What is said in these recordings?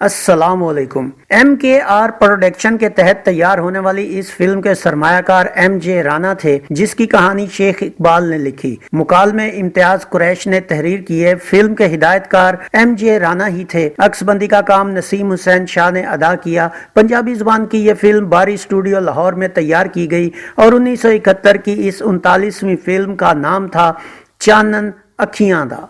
السلام علیکم۔ MKR production کے تحت تیار ہونے والی اس فلم کے سرمایہ کار MJ رانا تھے، جس کی کہانی شیخ اقبال نے لکھی۔ مکالمے امتیاز قریش نے تحریر کیے۔ فلم کے ہدایت کار MJ رانا ہی تھے۔ عکس بندی کا کام نسیم حسین شاہ نے ادا کیا۔ پنجابی زبان کی یہ فلم باری اسٹوڈیو لاہور میں تیار کی گئی اور 1971 کی اس 39ویں فلم کا نام تھا چانن اکھیاں دا۔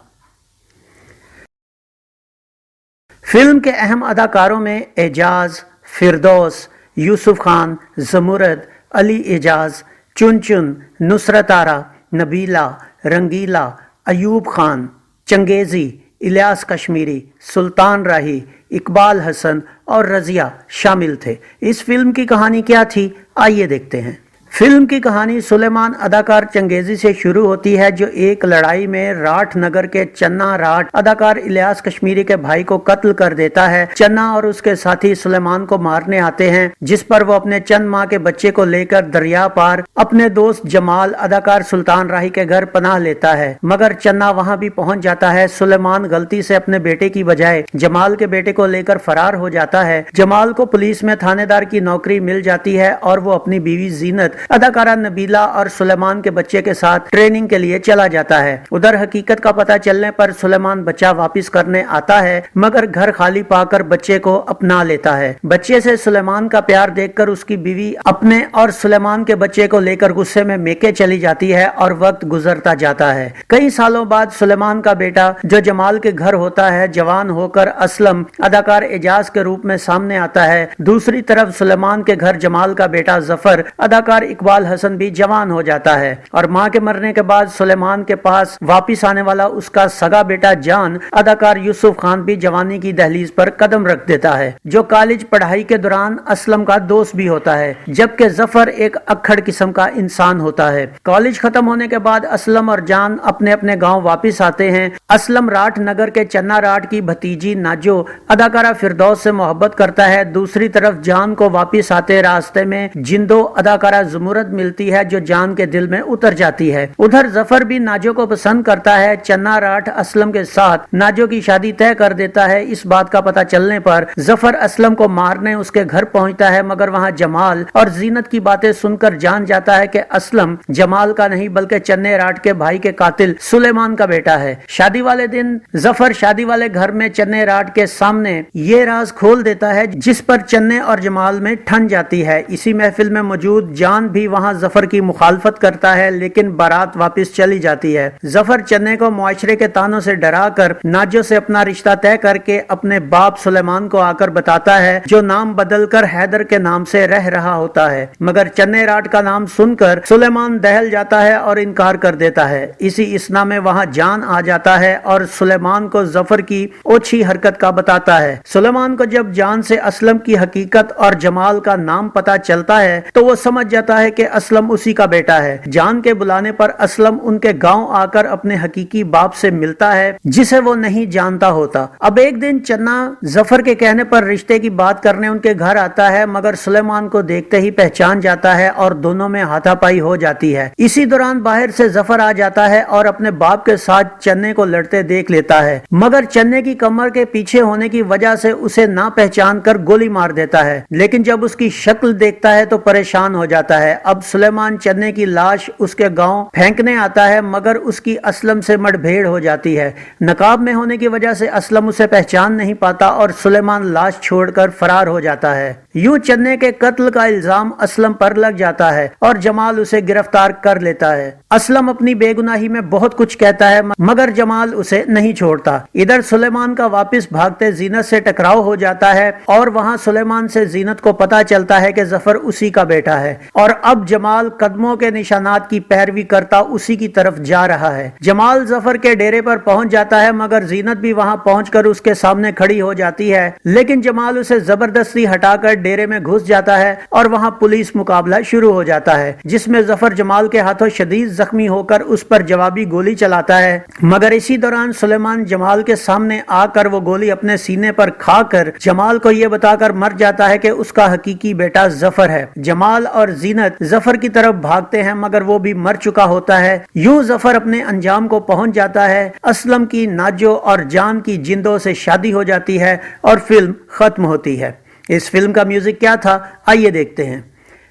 فلم کے اہم اداکاروں میں اعجاز، فردوس، یوسف خان، زمرد، علی اعجاز، چن چن، نصرت آرا، نبیلہ، رنگیلا، ایوب خان، چنگیزی، الیاس کشمیری، سلطان راہی، اقبال حسن اور رضیہ شامل تھے۔ اس فلم کی کہانی کیا تھی؟ آئیے دیکھتے ہیں۔ فلم کی کہانی سلیمان اداکار چنگیزی سے شروع ہوتی ہے، جو ایک لڑائی میں راٹھ نگر کے چنا راٹھ اداکار الیاس کشمیری کے بھائی کو قتل کر دیتا ہے۔ چنا اور اس کے ساتھی سلیمان کو مارنے آتے ہیں، جس پر وہ اپنے چند ماہ کے بچے کو لے کر دریا پار اپنے دوست جمال اداکار سلطان راہی کے گھر پناہ لیتا ہے، مگر چنا وہاں بھی پہنچ جاتا ہے۔ سلیمان غلطی سے اپنے بیٹے کی بجائے جمال کے بیٹے کو لے کر فرار ہو جاتا ہے۔ جمال کو پولیس میں تھانے دار کی نوکری مل جاتی ہے اور وہ اپنی بیوی زینت، اداکارہ نبیلہ اور سلیمان کے بچے کے ساتھ ٹریننگ کے لیے چلا جاتا ہے۔ ادھر حقیقت کا پتہ چلنے پر سلیمان بچہ واپس کرنے آتا ہے، مگر گھر خالی پا کر بچے کو اپنا لیتا ہے۔ بچے سے سلیمان کا پیار دیکھ کر اس کی بیوی اپنے اور سلیمان کے بچے کو لے کر غصے میں میکے چلی جاتی ہے اور وقت گزرتا جاتا ہے۔ کئی سالوں بعد سلیمان کا بیٹا جو جمال کے گھر ہوتا ہے، جوان ہو کر اسلم اداکار اعجاز کے روپ میں سامنے آتا ہے۔ دوسری طرف سلیمان کے گھر جمال کا بیٹا ظفر اداکار اقبال حسن بھی جوان ہو جاتا ہے، اور ماں کے مرنے کے بعد سلیمان کے پاس واپس آنے والا اس کا سگا بیٹا جان اداکار یوسف خان بھی جوانی کی دہلیز پر قدم رکھ دیتا ہے، جو کالج پڑھائی کے دوران اسلم کا دوست بھی ہوتا ہے، جبکہ ظفر ایک اکھڑ قسم کا انسان ہوتا ہے۔ کالج ختم ہونے کے بعد اسلم اور جان اپنے اپنے گاؤں واپس آتے ہیں۔ اسلم راٹھ نگر کے چنا راٹھ کی بھتیجی ناجو اداکارہ فردوس سے محبت کرتا ہے۔ دوسری طرف جان کو واپس آتے راستے میں جندو اداکارہ زمرد ملتی ہے، جو جان کے دل میں اتر جاتی ہے۔ ادھر ظفر بھی ناجو کو پسند کرتا ہے۔ چنا راٹھ اسلم کے ساتھ ناجو کی شادی طے کر دیتا ہے۔ اس بات کا پتہ چلنے پر ظفر اسلم کو مارنے اس کے گھر پہنچتا ہے، مگر وہاں جمال اور زینت کی باتیں سن کر جان جاتا ہے کہ اسلم جمال کا نہیں بلکہ چنے راٹھ کے بھائی کے قاتل سلیمان کا بیٹا ہے۔ شادی والے دن ظفر شادی والے گھر میں چنے راٹھ کے سامنے یہ راز کھول دیتا ہے، جس پر چنے اور جمال میں ٹھن جاتی ہے۔ اسی محفل میں موجود جان بھی وہاں ظفر کی مخالفت کرتا ہے، لیکن بارات واپس چلی جاتی ہے۔ ظفر چنے کو معاشرے کے تانوں سے ڈرا کر ناجو سے اپنا رشتہ طے کر کے اپنے باپ سلیمان کو آ کر بتاتا ہے، جو نام بدل کر حیدر کے نام سے رہ رہا ہوتا ہے، مگر چنے راٹھ کا نام سن کر سلیمان دہل جاتا ہے اور انکار کر دیتا ہے۔ اسی اسنا میں وہاں جان آ جاتا ہے اور سلیمان کو ظفر کی اوچھی حرکت کا بتاتا ہے۔ سلیمان کو جب جان سے اسلم کی حقیقت اور جمال کا نام پتہ چلتا ہے تو وہ سمجھ جاتا ہے کہ اسلم اسی کا بیٹا ہے۔ جان کے بلانے پر اسلم ان کے گاؤں آ کر اپنے حقیقی باپ سے ملتا ہے، جسے وہ نہیں جانتا ہوتا۔ اب ایک دن چنا ظفر کے کہنے پر رشتے کی بات کرنے ان کے گھر آتا ہے، مگر سلیمان کو دیکھتے ہی پہچان جاتا ہے اور دونوں میں ہاتھا پائی ہو جاتی ہے۔ اسی دوران باہر سے ظفر آ جاتا ہے اور اپنے باپ کے ساتھ چنے کو لڑتے دیکھ لیتا ہے، مگر چنے کی کمر کے پیچھے ہونے کی وجہ سے اسے نہ پہچان کر گولی مار دیتا ہے، لیکن جب اس کی شکل دیکھتا ہے تو پریشان ہو جاتا ہے۔ اب سلیمان چنے کی لاش اس کے گاؤں پھینکنے آتا ہے، مگر اس کی اسلم سے مڑ بھیڑ ہو جاتی ہے۔ نقاب میں ہونے کی وجہ سے اسلم اسے پہچان نہیں پاتا اور سلیمان لاش چھوڑ کر فرار ہو جاتا ہے۔ یوں چنے کے قتل کا الزام اسلم پر لگ جاتا ہے اور جمال اسے گرفتار کر لیتا ہے۔ اسلم اپنی بے گناہی میں بہت کچھ کہتا ہے، مگر جمال اسے نہیں چھوڑتا۔ ادھر سلیمان کا واپس بھاگتے زینت سے ٹکراؤ ہو جاتا ہے اور وہاں سلیمان سے زینت کو پتا چلتا ہے کہ ظفر اسی کا بیٹا ہے، اور اب جمال قدموں کے نشانات کی پیروی کرتا اسی کی طرف جا رہا ہے۔ جمال ظفر کے ڈیرے پر پہنچ جاتا ہے، مگر زینت بھی وہاں پہنچ کر اس کے سامنے کھڑی ہو جاتی ہے، لیکن جمال اسے زبردستی ہٹا کر ڈیرے میں گھس جاتا ہے اور وہاں پولیس مقابلہ شروع ہو جاتا ہے، جس میں ظفر جمال کے ہاتھوں شدید زخمی ہو کر اس پر جوابی گولی چلاتا ہے، مگر اسی دوران سلیمان جمال کے سامنے آ کر وہ گولی اپنے سینے پر کھا کر جمال کو یہ بتا کر مر جاتا ہے کہ اس کا حقیقی بیٹا ظفر ہے۔ جمال اور زینت ظفر کی طرف بھاگتے ہیں مگر وہ بھی مر چکا ہوتا ہے۔ یوں ظفر اپنے انجام کو پہنچ جاتا ہے۔ اسلم کی ناجو اور جان کی جندوں سے شادی ہو جاتی ہے اور فلم ختم ہوتی ہے۔ اس فلم کا میوزک کیا تھا، آئیے دیکھتے ہیں۔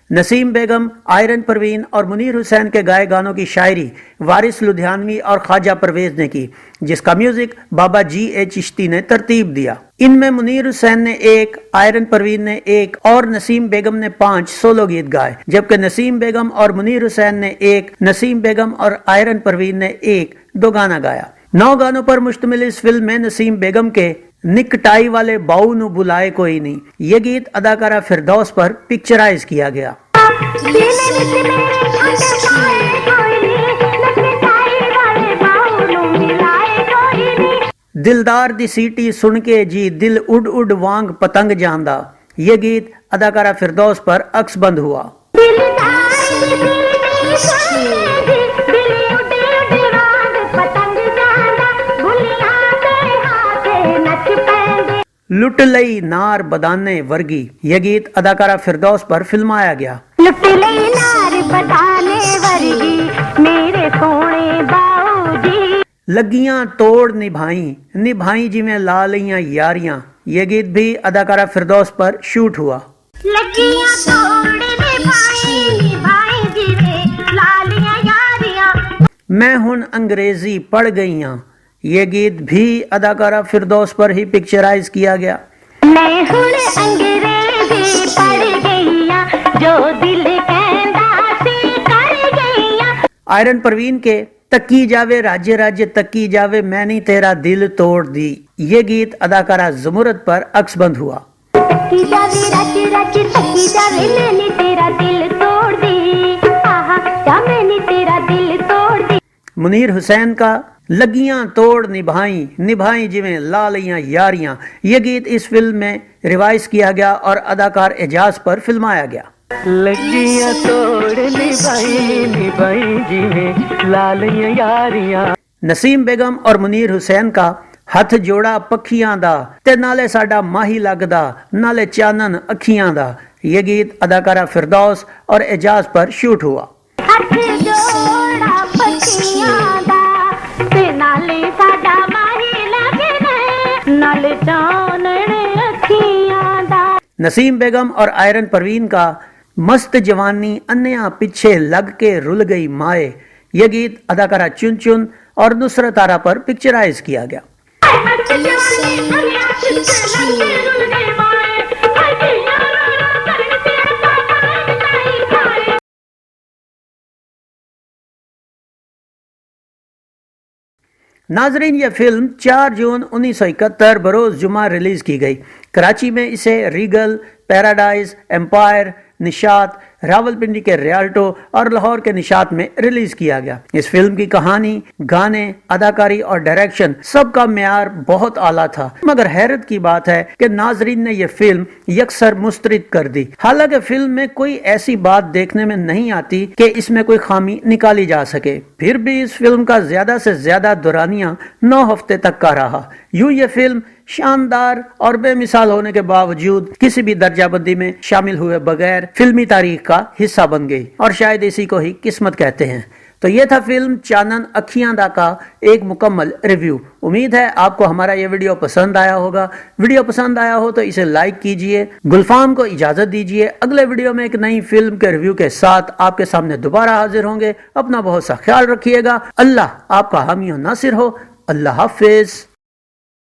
نسیم بیگم، آئرن پروین اور منیر حسین کے گائے گانوں کی شاعری وارث لدھیانوی اور خواجہ پرویز نے کی، جس کا میوزک بابا جی اے چشتی نے ترتیب دیا۔ ان میں منیر حسین نے 1، آئرن پروین نے 1 اور نسیم بیگم نے 5 سولو گیت گائے، جبکہ نسیم بیگم اور منیر حسین نے 1، نسیم بیگم اور آئرن پروین نے 1 2 گانا گایا۔ 9 گانوں پر مشتمل اس فلم میں نسیم بیگم کے نکٹائی والے باؤ نو بلائے کوئی نہیں یہ گیت اداکارہ فردوس پر پکچرائز کیا گیا۔ دلدار دی سیٹی سن کے جی دل اڈ اڈ وانگ پتنگ جاندا یہ گیت اداکارہ فردوس پر عکس بند ہوا۔ لٹ لئی نار بدانے ورگی یہ گیت اداکارہ فردوس پر فلمایا گیا۔ لٹ لئی نار بدانے ورگی میرے سونے باؤ جی، لگیاں توڑ نبھائیں جی میں لا لیاں یاریاں یہ گیت بھی اداکارہ فردوس پر شوٹ ہوا۔ لگیاں توڑ نبھائیں جی میں لا لیاں یاریاں، میں ہن انگریزی پڑھ گئیاں یہ گیت بھی اداکارہ فردوس پر ہی پکچرائز کیا گیا۔ میں ہن انگریزی پڑھ گئیاں جو دل کہندا سی کر گئیاں۔ آئرن پروین کے تکی جاوے راجے راجے تکی جاوے میں نہیں تیرا دل توڑ دی یہ گیت اداکارہ زمرد پر عکس بند ہوا۔ تکی جاوے راجے راجے تکی جاوے میں نہیں تیرا دل توڑ دی، آہا جا میں نہیں تیرا دل توڑ دی۔ منیر حسین کا لگیاں توڑ نبھائیں جویں لا لیاں یاریاں یہ گیت اس فلم میں ریوائز کیا گیا اور اداکار اعجاز پر فلمایا گیا۔ لگیاں توڑ نبھائیں جویں لا لیاں یاریاں۔ نسیم بیگم اور منیر حسین کا ہاتھ جوڑا پکھیاں دا تے نالے ساڈا ماہی لگدا نالے چانن اکھیاں دا یہ گیت اداکارہ فردوس اور اعجاز پر شوٹ ہوا۔ ہاتھ جوڑا پکھیاں دا تے نالے ساڈا ماہی لگدا نالے چانن اکھیاں دا۔ نسیم بیگم اور آئرن پروین کا مست جوانی انیاں پیچھے لگ کے رل گئی مائے یہ گیت اداکارہ چن چن اور نصرت آرا پر پکچرائز کیا گیا۔ ناظرین یہ فلم 4 جون 1971 بروز جمعہ ریلیز کی گئی۔ کراچی میں اسے ریگل، پیراڈائز، ایمپائر، نشاط، راولپنڈی کے ریالٹو اور لاہور کے نشاط میں ریلیز کیا گیا۔ اس فلم کی کہانی، گانے، اداکاری اور ڈائریکشن سب کا معیار بہت اعلیٰ تھا، مگر حیرت کی بات ہے کہ ناظرین نے یہ فلم یکسر مسترد کر دی۔ حالانکہ فلم میں کوئی ایسی بات دیکھنے میں نہیں آتی کہ اس میں کوئی خامی نکالی جا سکے، پھر بھی اس فلم کا زیادہ سے زیادہ دورانیہ 9 ہفتے تک کا رہا۔ یوں یہ فلم شاندار اور بے مثال ہونے کے باوجود کسی بھی درجہ بندی میں شامل ہوئے بغیر فلمی تاریخ کا حصہ بن گئی، اور شاید اسی کو ہی قسمت کہتے ہیں۔ تو یہ تھا فلم چانن اکھیاں دا کا ایک مکمل ریویو۔ امید ہے آپ کو ہمارا یہ ویڈیو پسند آیا ہوگا۔ ویڈیو پسند آیا ہو تو اسے لائک کیجئے۔ گلفام کو اجازت دیجئے، اگلے ویڈیو میں ایک نئی فلم کے ریویو کے ساتھ آپ کے سامنے دوبارہ حاضر ہوں گے۔ اپنا بہت سا خیال رکھیے گا۔ اللہ آپ کا حامی و ناصر ہو۔ اللہ حافظ۔